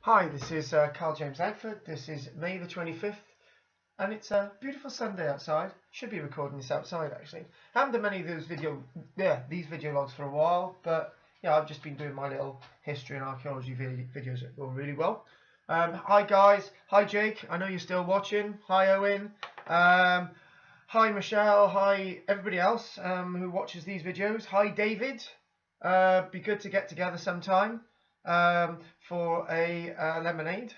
Hi, this is Karl-James Langford. This is May the 25th, and it's a beautiful Sunday outside. Should be recording this outside, actually. I haven't done many of these video logs for a while, but yeah, I've just been doing my little history and archaeology videos that go really well. Hi guys, hi Jake. I know you're still watching. Hi Owen. Hi Michelle. Hi everybody else who watches these videos. Hi David. Be good to get together sometime. For a lemonade.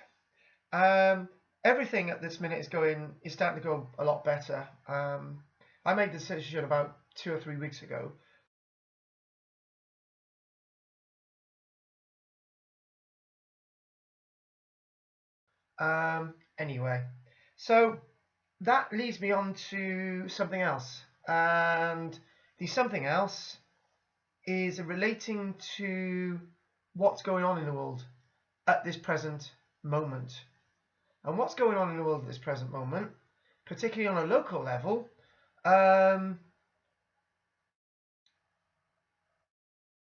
Everything at this minute is starting to go a lot better. I made the decision about 2 or 3 weeks ago. Anyway, so that leads me on to something else, and the something else is relating to what's going on in the world at this present moment. And what's going on in the world at this present moment, particularly on a local level,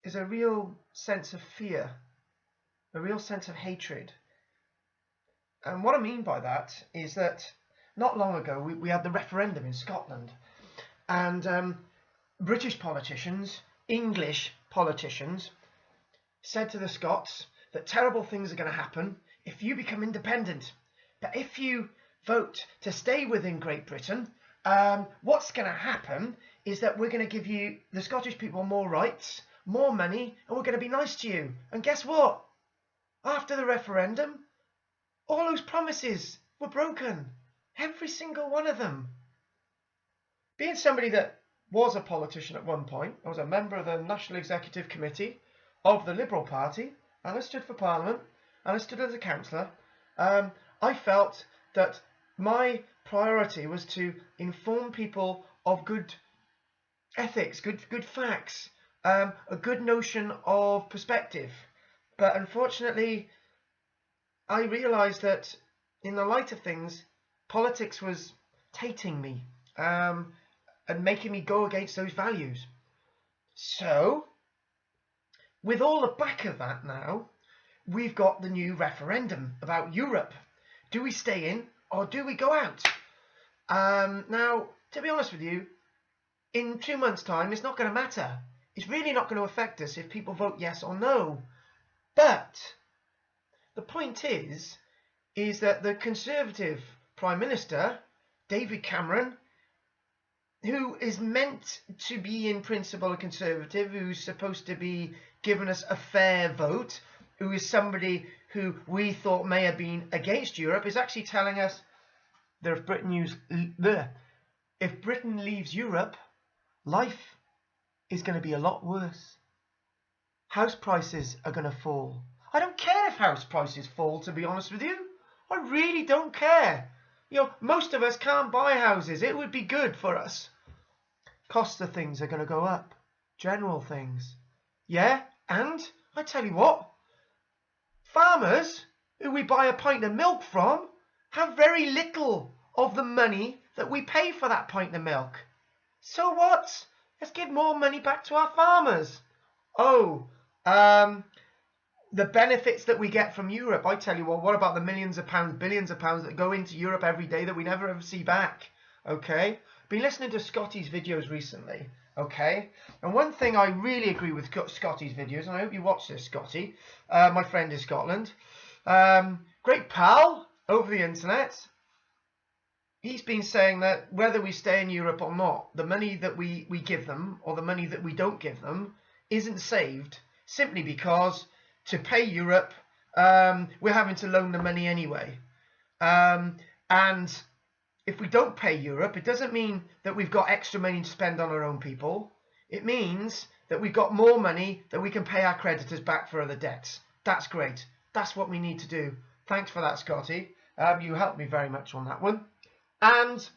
is a real sense of fear, a real sense of hatred. And what I mean by that is that not long ago we had the referendum in Scotland, and British politicians, English politicians, said to the Scots that terrible things are going to happen if you become independent. But if you vote to stay within Great Britain, what's going to happen is that we're going to give you, the Scottish people, more rights, more money, and we're going to be nice to you. And guess what? After the referendum, all those promises were broken. Every single one of them. Being somebody that was a politician at one point, I was a member of the National Executive Committee of the Liberal Party, and I stood for Parliament, and I stood as a councillor. I felt that my priority was to inform people of good ethics, good facts, a good notion of perspective. But unfortunately, I realised that in the light of things, politics was tainting me and making me go against those values. So, with all the back of that now, we've got the new referendum about Europe. Do we stay in or do we go out? Now, to be honest with you, in 2 months' time, it's not going to matter. It's really not going to affect us if people vote yes or no. But the point is that the Conservative Prime Minister, David Cameron, who is meant to be in principle a Conservative, who's supposed to be giving us a fair vote, who is somebody who we thought may have been against Europe, is actually telling us that if Britain leaves Europe, life is going to be a lot worse. House prices are going to fall. I don't care if house prices fall, to be honest with you. I really don't care. You know, most of us can't buy houses. It would be good for us. Costs of things are going to go up. General things. Yeah, and I tell you what, farmers who we buy a pint of milk from have very little of the money that we pay for that pint of milk. So what? Let's give more money back to our farmers. Oh, the benefits that we get from Europe. I tell you what about the millions of pounds, billions of pounds that go into Europe every day that we never ever see back? Okay? Been listening to Scotty's videos recently. Okay? And one thing I really agree with Scotty's videos, and I hope you watch this, Scotty. My friend in Scotland. Great pal over the internet. He's been saying that whether we stay in Europe or not, the money that we give them, or the money that we don't give them, isn't saved simply because to pay Europe, we're having to loan the money anyway. And if we don't pay Europe, it doesn't mean that we've got extra money to spend on our own people. It means that we've got more money that we can pay our creditors back for other debts. That's great. That's what we need to do. Thanks for that, Scotty. You helped me very much on that one. And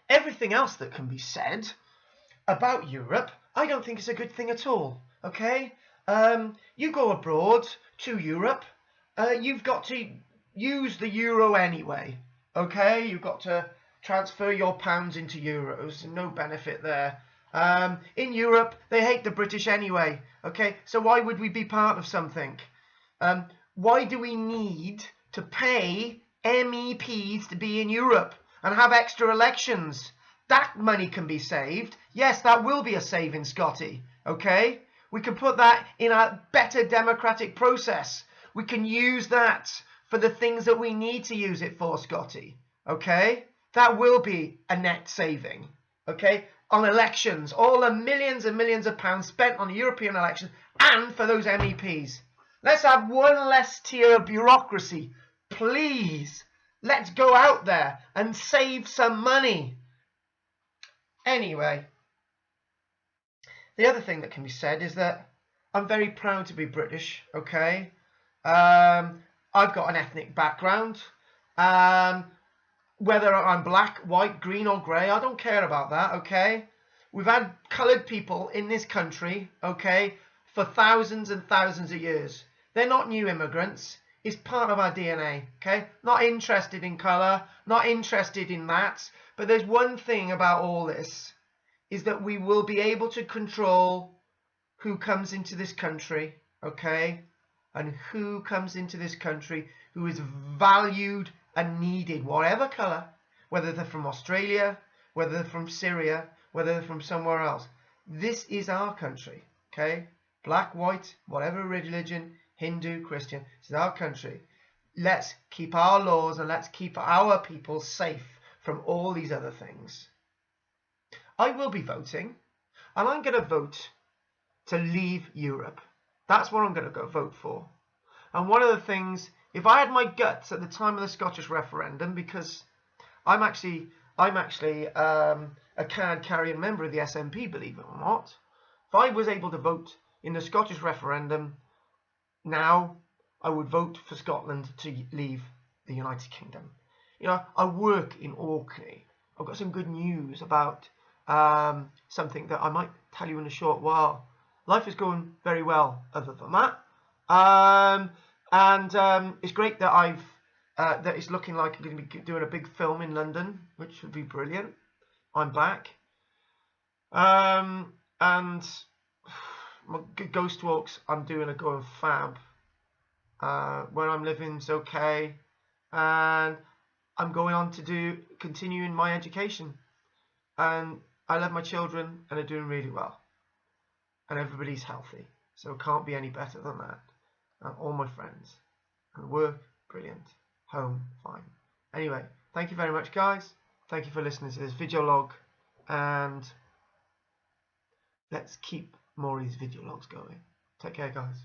everything else that can be said about Europe, I don't think it's a good thing at all. Okay? You go abroad to Europe, you've got to use the euro anyway. Okay? You've got to transfer your pounds into euros. No benefit there. In Europe, they hate the British anyway. Okay? So why would we be part of something? Why do we need to pay MEPs to be in Europe and have extra elections? That money can be saved. Yes, that will be a saving, Scotty. Okay? We can put that in a better democratic process. We can use that for the things that we need to use it for, Scotty. Okay? That will be a net saving. Okay? On elections, all the millions and millions of pounds spent on European elections and for those MEPs. Let's have one less tier of bureaucracy. Please. Let's go out there and save some money. Anyway, the other thing that can be said is that I'm very proud to be British, okay? I've got an ethnic background. Whether I'm black, white, green or grey, I don't care about that, okay? We've had coloured people in this country, okay, for thousands and thousands of years. They're not new immigrants. It's part of our DNA, okay? Not interested in colour, not interested in that. But there's one thing about all this, is that we will be able to control who comes into this country, okay? And who comes into this country who is valued and needed, whatever colour, whether they're from Australia, whether they're from Syria, whether they're from somewhere else. This is our country, okay? Black, white, whatever religion, Hindu, Christian, this is our country. Let's keep our laws and let's keep our people safe from all these other things. I will be voting, and I'm going to vote to leave Europe. That's what I'm going to go vote for. And one of the things, if I had my guts at the time of the Scottish referendum, because I'm actually a card-carrying member of the SNP, believe it or not. If I was able to vote in the Scottish referendum now, I would vote for Scotland to leave the United Kingdom. You know, I work in Orkney. I've got some good news about something that I might tell you in a short while. Life is going very well other than that. It's great that that it's looking like I'm going to be doing a big film in London, which would be brilliant. I'm back. And my ghost walks, I'm doing a going fab. Where I'm living's okay. And I'm going on to continuing my education. And I love my children and they're doing really well. And everybody's healthy. So it can't be any better than that. And all my friends. And work, brilliant. Home, fine. Anyway, thank you very much, guys. Thank you for listening to this video log. And let's keep more of these video logs going. Take care, guys.